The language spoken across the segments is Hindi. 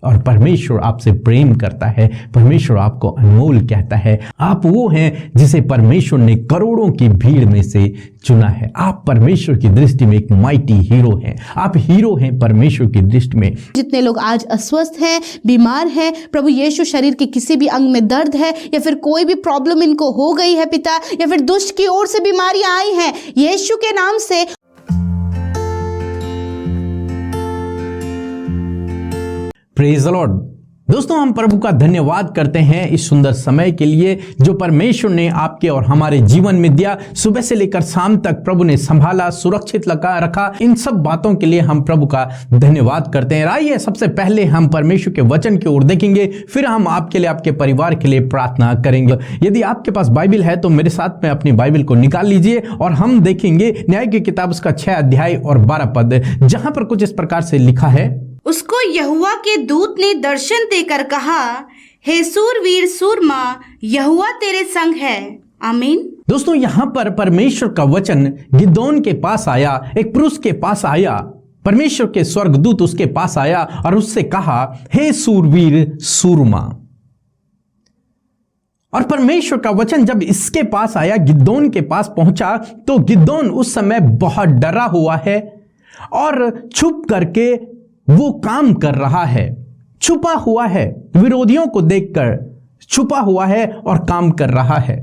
और परमेश्वर आपसे प्रेम करता है। परमेश्वर आपको अनमोल कहता है। आप वो हैं जिसे परमेश्वर ने करोड़ों की भीड़ में से चुना है। आप परमेश्वर की दृष्टि में एक माइटी हीरो हैं। आप हीरो हैं परमेश्वर की दृष्टि में। जितने लोग आज अस्वस्थ हैं, बीमार हैं, प्रभु यीशु, शरीर के किसी भी अंग में दर्द है या फिर कोई भी प्रॉब्लम इनको हो गई है पिता, या फिर दुष्ट की ओर से बीमारियां आई हैं, यीशु के नाम से प्रेज द लॉर्ड। दोस्तों, हम प्रभु का धन्यवाद करते हैं इस सुंदर समय के लिए जो परमेश्वर ने आपके और हमारे जीवन में दिया। सुबह से लेकर शाम तक प्रभु ने संभाला, सुरक्षित रखा। इन सब बातों के लिए हम प्रभु का धन्यवाद करते हैं। आइए सबसे पहले हम परमेश्वर के वचन की ओर देखेंगे, फिर हम आपके लिए, आपके परिवार के लिए प्रार्थना करेंगे। यदि आपके पास बाइबल है तो मेरे साथ में अपनी बाइबल को निकाल लीजिए और हम देखेंगे न्याय की किताब उसका 6 अध्याय और 12 पद, जहां पर कुछ इस प्रकार से लिखा है। उसको यहोवा के दूत ने दर्शन देकर कहा, हे सूरवीर सूरमा, यहोवा तेरे संग है। आमीन। दोस्तों, यहां पर परमेश्वर का वचन गिदोन के पास आया, एक पुरुष के पास आया। परमेश्वर के स्वर्गदूत उसके पास आया और उससे कहा, हे सूरवीर सूरमा। और परमेश्वर का वचन जब इसके पास आया, गिदोन के पास पहुंचा, तो गिदोन उस समय बहुत डरा हुआ है और छुप करके वो काम कर रहा है, छुपा हुआ है, विरोधियों को देखकर छुपा हुआ है और काम कर रहा है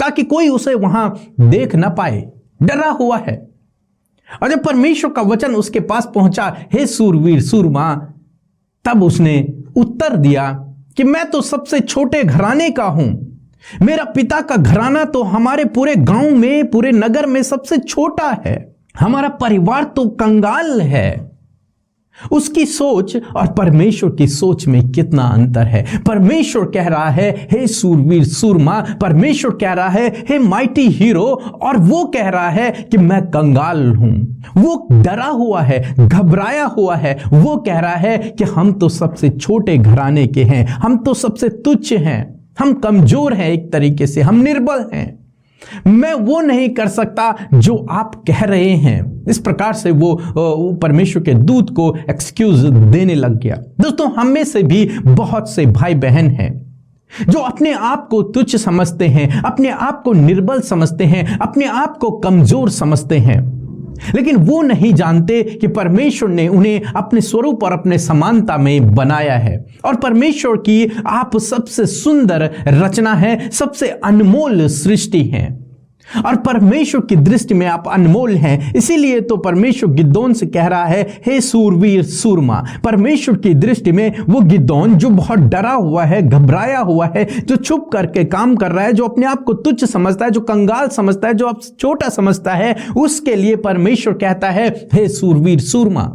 ताकि कोई उसे वहां देख ना पाए, डरा हुआ है। और जब परमेश्वर का वचन उसके पास पहुंचा, हे सूरवीर सूरमा, तब उसने उत्तर दिया कि मैं तो सबसे छोटे घराने का हूं, मेरा पिता का घराना तो हमारे पूरे गांव में, पूरे नगर में सबसे छोटा है, हमारा परिवार तो कंगाल है। उसकी सोच और परमेश्वर की सोच में कितना अंतर है। परमेश्वर कह रहा है, हे सूरवीर सूरमा, परमेश्वर कह रहा है, हे माइटी हीरो, और वो कह रहा है कि मैं कंगाल हूं। वो डरा हुआ है, घबराया हुआ है। वो कह रहा है कि हम तो सबसे छोटे घराने के हैं, हम तो सबसे तुच्छ हैं, हम कमजोर हैं, एक तरीके से हम निर्बल हैं, मैं वो नहीं कर सकता जो आप कह रहे हैं। इस प्रकार से वो परमेश्वर के दूत को एक्सक्यूज देने लग गया। दोस्तों, हम में से भी बहुत से भाई बहन हैं जो अपने आप को तुच्छ समझते हैं, अपने आप को निर्बल समझते हैं, अपने आप को कमजोर समझते हैं, लेकिन वो नहीं जानते कि परमेश्वर ने उन्हें अपने स्वरूप और अपने समानता में बनाया है। और परमेश्वर की आप सबसे सुंदर रचना है, सबसे अनमोल सृष्टि है, और परमेश्वर की दृष्टि में आप अनमोल हैं। इसीलिए तो परमेश्वर गिदोन से कह रहा है, हे सूरवीर सूरमा। परमेश्वर की दृष्टि में वो गिदोन जो बहुत डरा हुआ है, घबराया हुआ है, जो छुप करके काम कर रहा है, जो अपने आप को तुच्छ समझता है, जो कंगाल समझता है, जो आप छोटा समझता है, उसके लिए परमेश्वर कहता है, हे सूरवीर सूरमा।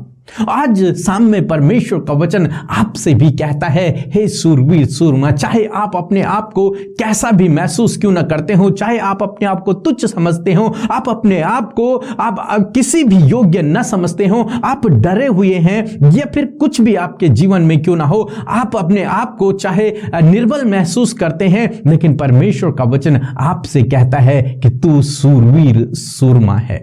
आज शाम में परमेश्वर का वचन आपसे भी कहता है, हे सूरवीर सूरमा। चाहे आप अपने आप को कैसा भी महसूस क्यों ना करते हो, चाहे आप अपने आप को तुच्छ समझते हो, आप अपने आप को आप किसी भी योग्य न समझते हो, आप डरे हुए हैं, या फिर कुछ भी आपके जीवन में क्यों ना हो, आप अपने आप को चाहे निर्बल महसूस करते हैं, लेकिन परमेश्वर का वचन आपसे कहता है कि तू सूरवीर सूरमा है।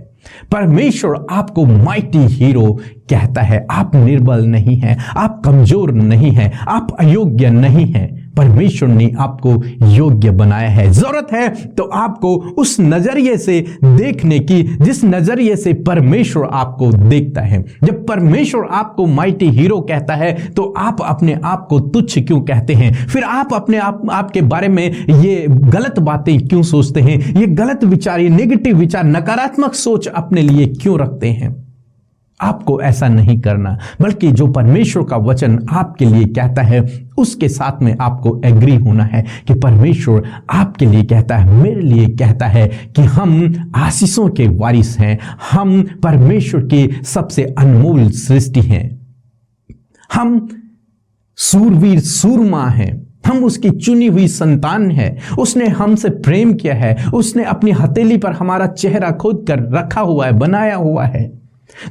परमेश्वर आपको माइटी हीरो कहता है। आप निर्बल नहीं हैं, आप कमजोर नहीं हैं, आप अयोग्य नहीं हैं। परमेश्वर ने आपको योग्य बनाया है। जरूरत है तो आपको उस नजरिए से देखने की जिस नजरिए से परमेश्वर आपको देखता है। जब परमेश्वर आपको माइटी हीरो कहता है तो आप अपने आप को तुच्छ क्यों कहते हैं? फिर आप अपने आप के बारे में ये गलत बातें क्यों सोचते हैं? ये गलत विचार, ये नेगेटिव विचार, नकारात्मक सोच अपने लिए क्यों रखते हैं? आपको ऐसा नहीं करना, बल्कि जो परमेश्वर का वचन आपके लिए कहता है उसके साथ में आपको एग्री होना है कि परमेश्वर आपके लिए कहता है, मेरे लिए कहता है कि हम आशीषों के वारिस हैं, हम परमेश्वर की सबसे अनमोल सृष्टि हैं, हम सूरवीर सूरमा हैं, हम उसकी चुनी हुई संतान है। उसने हमसे प्रेम किया है, उसने अपनी हथेली पर हमारा चेहरा खोद कर रखा हुआ है, बनाया हुआ है।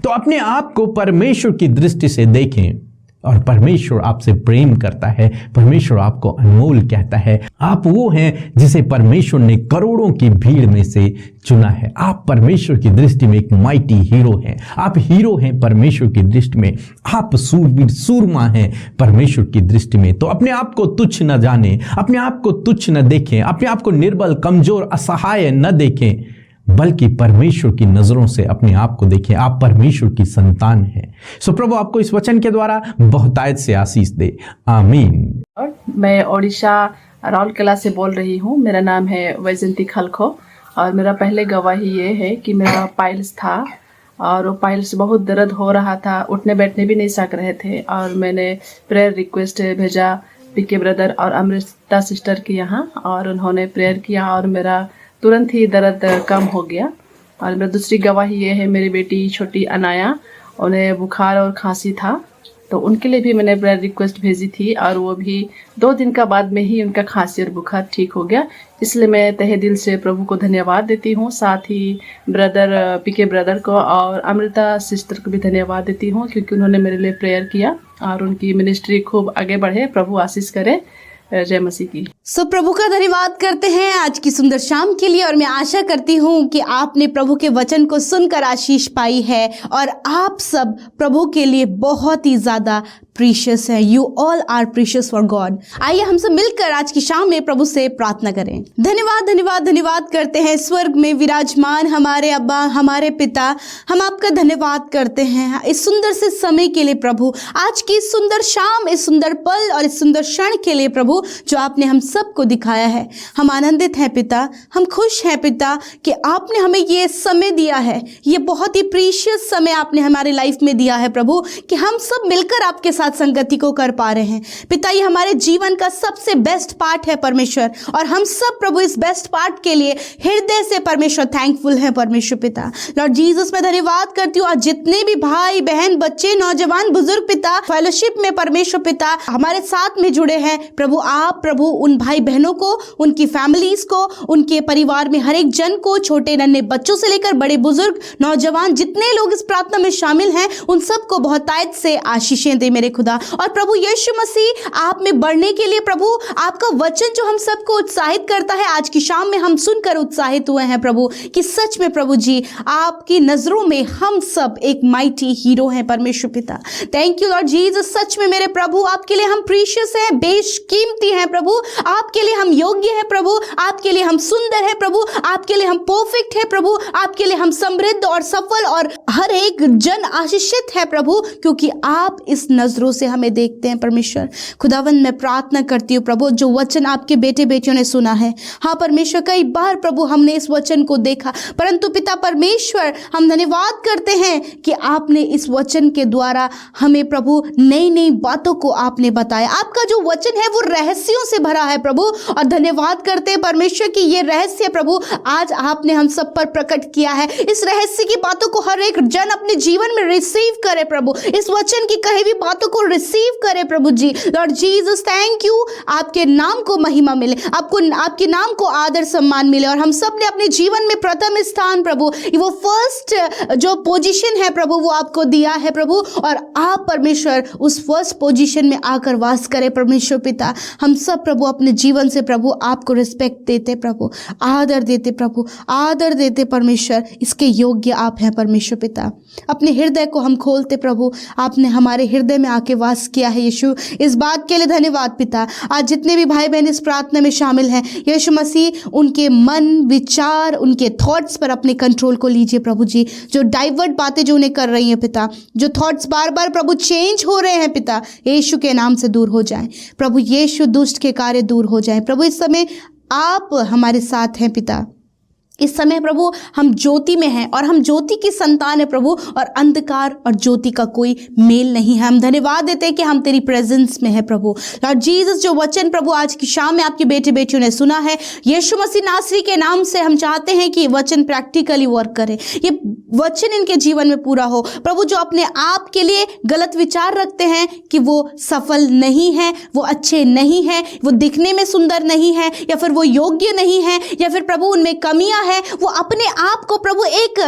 तो अपने आप को परमेश्वर की दृष्टि से देखें, और परमेश्वर आपसे प्रेम करता है। परमेश्वर आपको अनमोल कहता है। आप वो हैं जिसे परमेश्वर ने करोड़ों की भीड़ में से चुना है। आप परमेश्वर की दृष्टि में एक माइटी हीरो हैं। आप हीरो हैं परमेश्वर की दृष्टि में। आप सूरवीर सूरमा हैं परमेश्वर की दृष्टि में। तो अपने आप को तुच्छ न जाने, अपने आप को तुच्छ न देखें, अपने आप को निर्बल, कमजोर, असहाय न देखें, बल्कि परमेश्वर की नजरों से अपने आप को देखें। आप परमेश्वर की संतान हैं। सो प्रभु आपको इस वचन के द्वारा बहुतायत से आशीष दे। आमीन। मैं ओडिशा राउरकेला से बोल रही हूँ। मेरा नाम है वैजंती खलखो और मेरा पहले गवाही ये है कि मेरा पाइल्स था और वो पाइल्स बहुत दर्द हो रहा था, उठने बैठने भी नहीं सक रहे थे। और मैंने प्रेयर रिक्वेस्ट भेजा पीके ब्रदर और अमृता सिस्टर के यहाँ और उन्होंने प्रेयर किया और मेरा तुरंत ही दर्द कम हो गया। और मेरा दूसरी गवाही ये है, मेरी बेटी छोटी अनाया, उन्हें बुखार और खांसी था, तो उनके लिए भी मैंने प्रेयर रिक्वेस्ट भेजी थी और वो भी 2 दिन का बाद में ही उनका खांसी और बुखार ठीक हो गया। इसलिए मैं तहे दिल से प्रभु को धन्यवाद देती हूँ। साथ ही ब्रदर पीके ब्रदर को और अमृता सिस्टर को भी धन्यवाद देती हूँ, क्योंकि उन्होंने मेरे लिए प्रेयर किया और उनकी मिनिस्ट्री खूब आगे बढ़े। प्रभु आशीष करे। जय मसीह की। सो प्रभु का धन्यवाद करते हैं आज की सुंदर शाम के लिए और मैं आशा करती हूँ कि आपने प्रभु के वचन को सुनकर आशीष पाई है और आप सब प्रभु के लिए बहुत ही ज्यादा प्रीशियस है। You all are precious for God. आइए हम सब मिलकर आज की शाम में प्रभु से प्रार्थना करें। धन्यवाद धन्यवाद धन्यवाद करते हैं स्वर्ग में विराजमान हमारे अब्बा, हमारे पिता, हम आपका धन्यवाद करते हैं इस सुंदर से समय के लिए प्रभु, आज की इस सुंदर शाम, इस सुंदर पल और इस सुंदर क्षण के लिए प्रभु जो आपने हम सबको दिखाया है। हम आनंदित हैं पिता, हम खुश हैं पिता कि आपने हमें ये समय दिया है, ये बहुत ही प्रीशियस समय आपने हमारी लाइफ में दिया है प्रभु, कि हम सब मिलकर आपके साथ संगति को कर पा रहे हैं पिता। ये हमारे जीवन का सबसे बेस्ट पार्ट है परमेश्वर, और हम सब प्रभु इस बेस्ट पार्ट के लिए हृदय से परमेश्वर थैंकफुल है परमेश्वर पिता। लॉर्ड जीसस मैं धन्यवाद करती हूँ आज जितने भी भाई बहन, बच्चे, नौजवान, बुजुर्ग पिता फेलोशिप में परमेश्वर पिता हमारे साथ में जुड़े हैं प्रभु, आप प्रभु उन भाई बहनों को, उनकी फैमिलीज को, उनके परिवार में हर एक जन को, छोटे नन्हे बच्चों से लेकर बड़े बुजुर्ग, नौजवान, जितने लोग इस प्रार्थना में शामिल हैं उन सबको बहुतायत से आशीषें दे मेरे खुदा। और प्रभु यीशु मसीह आप में बढ़ने के लिए प्रभु आपका वचन जो हम सबको उत्साहित करता है, आज की शाम में हम सुनकर उत्साहित हुए हैं प्रभु कि सच में प्रभु जी आपकी नजरों में हम सब एक माइटी हीरो हैं परमेश्वर पिता। Thank you Lord Jesus. सच में मेरे प्रभु आपके लिए हम प्रीशियस हैं, बेशकीमती हैं प्रभु, आपके लिए हम योग्य हैं प्रभु, आपके लिए हम सुंदर हैं प्रभु, आपके लिए हम परफेक्ट हैं प्रभु, आपके लिए हम समृद्ध और सफल और हर एक जन आशीषित है प्रभु, क्योंकि आप इस नजरों से हमें देखते हैं परमेश्वर। खुदावंद मैं प्रार्थना करती हूँ प्रभु जो वचन आपके बेटे बेटियों ने सुना है, हाँ परमेश्वर कई बार प्रभु हमने इस वचन को देखा, परंतु पिता परमेश्वर हम धन्यवाद करते हैं कि आपने इस वचन के द्वारा हमें प्रभु नई नई बातों को आपने बताया। आपका जो वचन है वो रहस्यों से भरा है प्रभु, और धन्यवाद करते हैं परमेश्वर कि ये रहस्य प्रभु आज आपने हम सब पर प्रकट किया है। इस रहस्य की बातों को हर एक जन अपने जीवन में रिसीव करे प्रभु, इस वचन की कही हुई बातों को रिसीव करे प्रभु जी। लॉर्ड जीसस थैंक यू, आपके नाम को महिमा मिले, आपको आपके नाम को आदर सम्मान मिले, और हम सब ने अपने जीवन में प्रथम स्थान प्रभु, वो फर्स्ट जो पोजीशन है प्रभु वो आपको दिया है प्रभु, और आप परमेश्वर उस फर्स्ट पोजीशन में आकर वास करे परमेश्वर पिता। हम सब प्रभु अपने जीवन से प्रभु आपको रिस्पेक्ट देते प्रभु, आदर देते प्रभु, आदर देते परमेश्वर, इसके योग्य आप हैं परमेश्वर पिता। अपने हृदय को हम खोलते प्रभु, आपने हमारे हृदय में आके वास किया है यीशु, इस बात के लिए धन्यवाद पिता। आज जितने भी भाई बहन इस प्रार्थना में शामिल हैं यीशु मसीह उनके मन, विचार, उनके थॉट्स पर अपने कंट्रोल को लीजिए प्रभु जी। जो डाइवर्ट बातें जो उन्हें कर रही हैं पिता, जो थॉट्स बार बार प्रभु चेंज हो रहे हैं पिता, यीशु के नाम से दूर हो जाएं प्रभु। यीशु दुष्ट के कार्य दूर हो जाएं प्रभु। इस समय आप हमारे साथ हैं पिता। इस समय प्रभु हम ज्योति में हैं और हम ज्योति की संतान है प्रभु, और अंधकार और ज्योति का कोई मेल नहीं है। हम धन्यवाद देते हैं कि हम तेरी प्रेजेंस में है प्रभु। लॉर्ड जीसस जो वचन प्रभु आज की शाम में आपके बेटे बेटियों ने सुना है, यीशु मसीह नासरी के नाम से हम चाहते हैं कि वचन प्रैक्टिकली वर्क करे, ये वचन इनके जीवन में पूरा हो। प्रभु जो अपने आप के लिए गलत विचार रखते हैं कि वो सफल नहीं है, वो अच्छे नहीं है, वो दिखने में सुंदर नहीं है, या फिर वो योग्य नहीं है, या फिर प्रभु उनमें कमियां हैं, वो अपने आप को प्रभु एक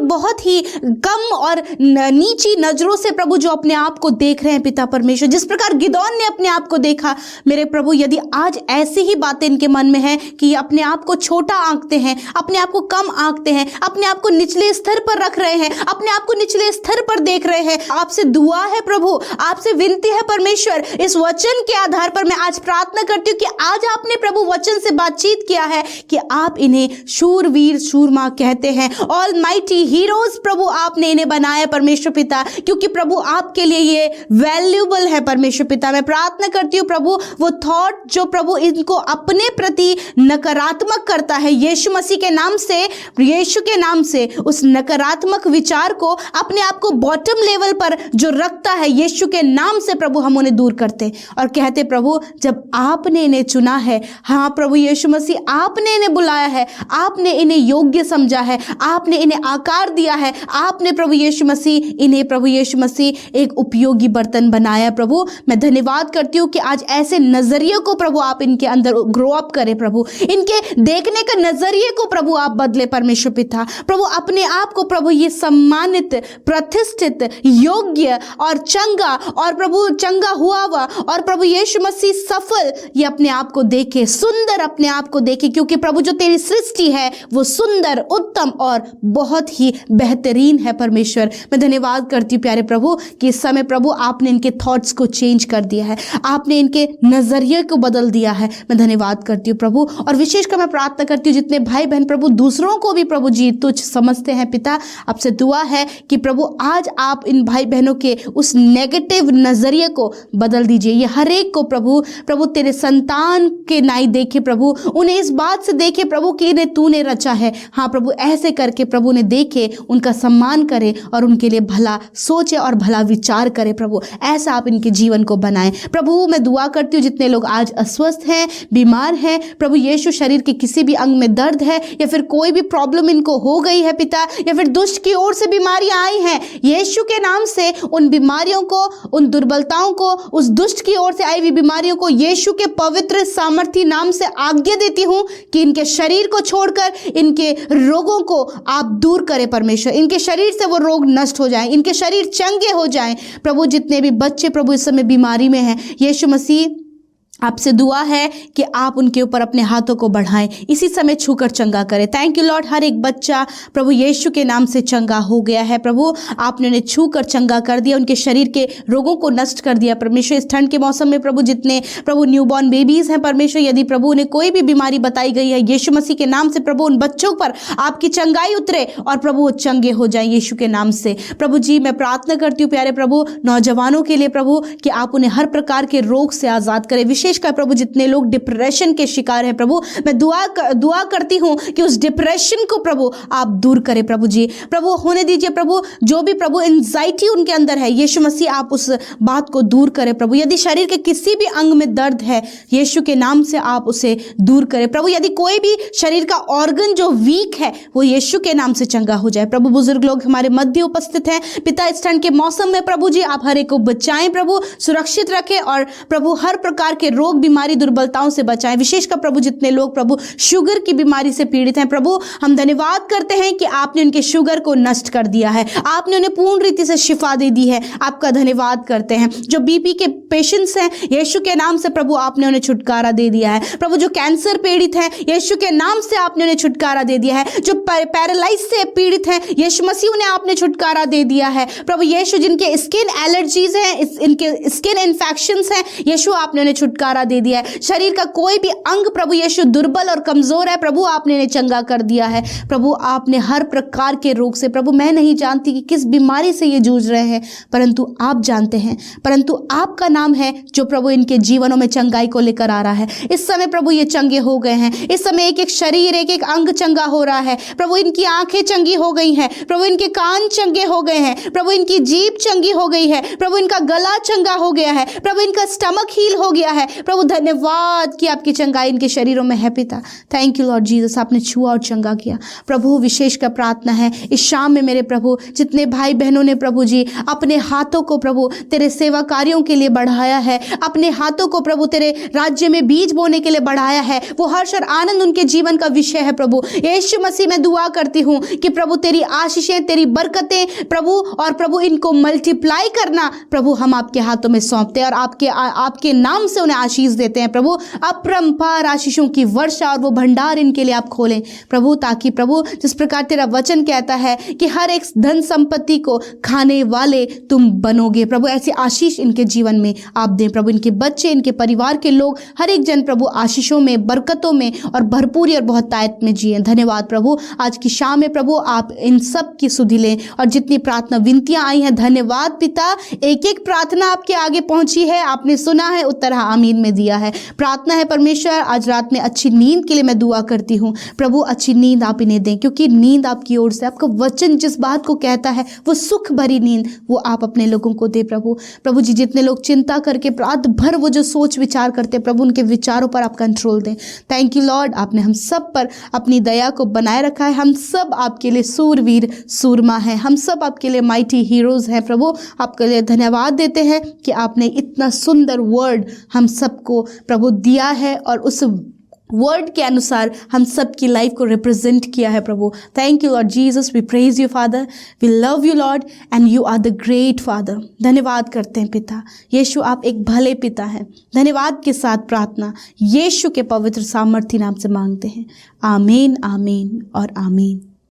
बहुत ही कम और नीची नजरों से प्रभु जो अपने आप को देख रहे हैं पिता परमेश्वर, जिस प्रकार गिदोन ने अपने आप को देखा मेरे प्रभु, यदि आज ऐसी ही बातें इनके मन में है कि ये अपने आप को छोटा आंकते हैं, अपने आप को कम आंकते हैं, अपने आप को निचले स्तर पर रख रहे हैं, अपने आप को निचले स्तर पर देख रहे हैं, आपसे दुआ है प्रभु, आपसे विनती है परमेश्वर, इस वचन के आधार पर मैं आज प्रार्थना करती हूँ कि आज आपने प्रभु वचन से बातचीत किया है कि आप इन्हें शूरवीर शूरमा कहते हैं, ऑलमाइटी हीरोज प्रभु आपने इन्हें बनाया परमेश्वर पिता, क्योंकि प्रभु आपके लिए ये वैल्यूबल है परमेश्वर पिता। मैं प्रार्थना करती हूँ प्रभु वो थॉट जो प्रभु इनको अपने प्रति नकारात्मक करता है, यीशु मसीह के नाम से, यीशु के नाम से उस नकारात्मक विचार को अपने आप को बॉटम लेवल पर जो रखता है, यीशु के नाम से प्रभु हम उन्हें दूर करते और कहते प्रभु जब आपने इन्हें चुना है, हाँ प्रभु यीशु मसीह आपने इन्हें बुलाया है, आपने इन्हें योग्य समझा है, आपने इन्हें आकार दिया है, आपने प्रभु यीशु मसीह इन्हें प्रभु यीशु मसीह एक उपयोगी बर्तन बनाया। प्रभु मैं धन्यवाद करती हूँ कि आज ऐसे नजरिए को प्रभु आप इनके अंदर ग्रो अप करें प्रभु, इनके देखने का नजरिए को प्रभु आप बदले परमेश्वर पिता। प्रभु अपने आप को प्रभु ये सम्मानित, प्रतिष्ठित, योग्य और चंगा और प्रभु चंगा हुआ और प्रभु यीशु मसीह सफल, ये अपने आप को देखे, सुंदर अपने आप को देखे, क्योंकि प्रभु जो तेरी सृष्टि है वो सुंदर, उत्तम और बहुत ही बेहतरीन है परमेश्वर। मैं धन्यवाद करती हूँ प्यारे प्रभु कि इस समय प्रभु आपने इनके थॉट्स को चेंज कर दिया है, आपने इनके नजरिए को बदल दिया है। मैं धन्यवाद करती हूँ प्रभु, और विशेषकर मैं प्रार्थना करती हूँ जितने भाई बहन प्रभु दूसरों को भी प्रभु जी तुच्छ समझते हैं पिता, आपसे दुआ है कि प्रभु आज आप इन भाई बहनों के उस नेगेटिव नजरिए को बदल दीजिए। ये हर एक को प्रभु तेरे संतान के नाई देखे प्रभु, उन्हें इस बात से देखे प्रभु कि इन्हें तूने रचा है। हाँ प्रभु ऐसे करके प्रभु ने देखे, उनका सम्मान करे और उनके लिए भला सोचे और भला विचार करे प्रभु, ऐसा आप इनके जीवन को बनाएं प्रभु। मैं दुआ करती हूँ जितने लोग आज अस्वस्थ हैं, बीमार हैं प्रभु यीशु, शरीर के किसी भी अंग में दर्द है या फिर कोई भी प्रॉब्लम इनको हो गई है पिता, या फिर दुष्ट की ओर से बीमारियां आई हैं, यीशु के नाम से उन बीमारियों को, उन दुर्बलताओं को, उस दुष्ट की ओर से आई हुई बीमारियों को यीशु के पवित्र सामर्थी नाम से आज्ञा देती हूं कि इनके शरीर को छोड़कर इनके रोगों को आप दूर करें परमेश्वर, इनके शरीर से वो रोग नष्ट हो जाएं, इनके शरीर चंगे हो जाएं प्रभु। जितने भी बच्चे प्रभु इस समय बीमारी में हैं, यीशु मसीह आपसे दुआ है कि आप उनके ऊपर अपने हाथों को बढ़ाएं, इसी समय छूकर चंगा करें। थैंक यू लॉर्ड, हर एक बच्चा प्रभु यीशु के नाम से चंगा हो गया है प्रभु, आपने उन्हें छूकर चंगा कर दिया, उनके शरीर के रोगों को नष्ट कर दिया परमेश्वर। इस ठंड के मौसम में प्रभु जितने प्रभु न्यूबॉर्न बेबीज हैं परमेश्वर, यदि प्रभु उन्हें कोई भी बीमारी बताई गई है, यीशु मसीह के नाम से प्रभु उन बच्चों पर आपकी चंगाई उतरे और प्रभु वो चंगे हो जाएं यीशु के नाम से। प्रभु जी मैं प्रार्थना करती हूँ प्यारे प्रभु नौजवानों के लिए प्रभु कि आप उन्हें हर प्रकार के रोग से आजाद करें, विशेषकर प्रभु जितने लोग डिप्रेशन के शिकार हैं प्रभु, मैं दुआ करती हूं कि उस डिप्रेशन को प्रभु आप दूर करें प्रभु जी, प्रभु होने दीजिए प्रभु, जो भी प्रभु एंजाइटी उनके अंदर है यीशु मसीह आप उस बात को दूर करें प्रभु। यदि शरीर के किसी भी अंग में दर्द है यीशु के नाम से आप उसे दूर करें प्रभु। यदि कोई भी शरीर का ऑर्गन जो वीक है वो यीशु के नाम से चंगा हो जाए प्रभु। बुजुर्ग लोग हमारे मध्य उपस्थित हैं पिता, इस ठंड के मौसम में प्रभु जी आप हर एक को बचाएं प्रभु, सुरक्षित रखें और प्रभु हर प्रकार के रोग बीमारी दुर्बलताओं से बचाएं। विशेषकर प्रभु जितने लोग प्रभु शुगर की बीमारी से पीड़ित हैं प्रभु, हम धन्यवाद करते हैं कि आपने उनके शुगर को नष्ट कर दिया है, आपने उन्हें पूर्ण रीति से शिफा दे दी है, आपका धन्यवाद करते हैं। जो बीपी के पेशेंट्स हैं यीशु के नाम से प्रभु आपने उन्हें छुटकारा दे दिया है प्रभु। जो कैंसर पीड़ित हैं यीशु के नाम से आपने उन्हें छुटकारा दे दिया है। जो पैरालाइज से पीड़ित हैं यीशु मसीह उन्हें आपने छुटकारा दे दिया है प्रभु यीशु। जिनके स्किन एलर्जीज हैं, इनके स्किन इन्फेक्शंस हैं यीशु आपने उन्हें छुटकारा दे दिया है। शरीर का कोई भी अंग प्रभु यीशु दुर्बल और कमजोर है प्रभु आपने इन्हें चंगा कर दिया है प्रभु। आपने हर प्रकार के रोग से प्रभु, मैं नहीं जानती कि किस बीमारी से ये जूझ रहे हैं परंतु आप जानते हैं, परंतु आपका नाम है जो प्रभु इनके जीवनों में चंगाई को लेकर आ रहा है। इस समय प्रभु ये चंगे हो गए हैं, इस समय एक एक शरीर, एक एक अंग चंगा हो रहा है प्रभु। इनकी आंखें चंगी हो गई हैं प्रभु, इनके कान चंगे हो गए हैं प्रभु, इनकी जीभ चंगी हो गई है प्रभु, इनका गला चंगा हो गया है प्रभु, इनका स्टमक हील हो गया है प्रभु धन्यवाद कि आपकी चंगाई इनके शरीरों में है पिता। थैंक यू लॉर्ड जीसस, आपने छुआ और चंगा किया। प्रभु विशेष का प्रार्थना है इस शाम में मेरे प्रभु जितने भाई बहनों ने प्रभु जी अपने हाथों को प्रभु तेरे सेवा कार्यों के लिए बढ़ाया है, अपने हाथों को प्रभु तेरे राज्य में बीज बोने के लिए बढ़ाया है, वो हर्ष और आनंद उनके जीवन का विषय है। प्रभु यीशु मसीह में दुआ करती हूँ कि प्रभु तेरी आशीषें, तेरी बरकतें प्रभु और प्रभु इनको मल्टीप्लाई करना प्रभु हम आपके हाथों में सौंपते हैं और आपके नाम से उन्हें आशीष देते हैं। प्रभु अपरंपार आशीषों की वर्षा और वो भंडार इनके लिए आप खोलें प्रभु, ताकि प्रभु जिस प्रकार तेरा वचन कहता है कि हर एक धन संपत्ति को खाने वाले तुम बनोगे प्रभु, ऐसी आशीष इनके जीवन में आप दें प्रभु। इनके बच्चे, इनके परिवार के लोग, हर एक जन प्रभु आशीषों में, बरकतों में और भरपूरी और बहुतायत में जिए। धन्यवाद प्रभु, आज की शाम में प्रभु आप इन सब की सुधि लें और जितनी प्रार्थना विनतियां आई हैं, धन्यवाद पिता, एक एक प्रार्थना आपके आगे पहुंची है, आपने सुना है, उत्तर आमीन में दिया है। प्रार्थना है परमेश्वर आज रात में अच्छी नींद के लिए मैं दुआ करती हूँ प्रभु, अच्छी नींद आप इन्हें दें, क्योंकि नींद आपकी ओर से, आपका वचन जिस बात को कहता है वो सुख भरी नींद वो आप अपने लोगों को दे प्रभु। प्रभु जी जितने लोग चिंता करके रात भर वो जो सोच विचार करते प्रभु, उनके विचारों पर आप कंट्रोल दें। थैंक यू लॉर्ड, आपने हम सब पर अपनी दया को बनाए रखा है। हम सब आपके लिए सूरवीर सूरमा हैं, हम सब आपके लिए माइटी हीरोज हैं प्रभु। आपके लिए धन्यवाद देते हैं कि आपने इतना सुंदर वर्ड हम सबको प्रभु दिया है और उस वर्ड के अनुसार हम सब की लाइफ को रिप्रेजेंट किया है प्रभु। Thank you Lord Jesus, we praise you father, we love you Lord and you are the great father. धन्यवाद करते हैं पिता यीशु, आप एक भले पिता हैं। धन्यवाद के साथ प्रार्थना यीशु के पवित्र सामर्थ्य नाम से मांगते हैं, आमीन आमीन और आमीन।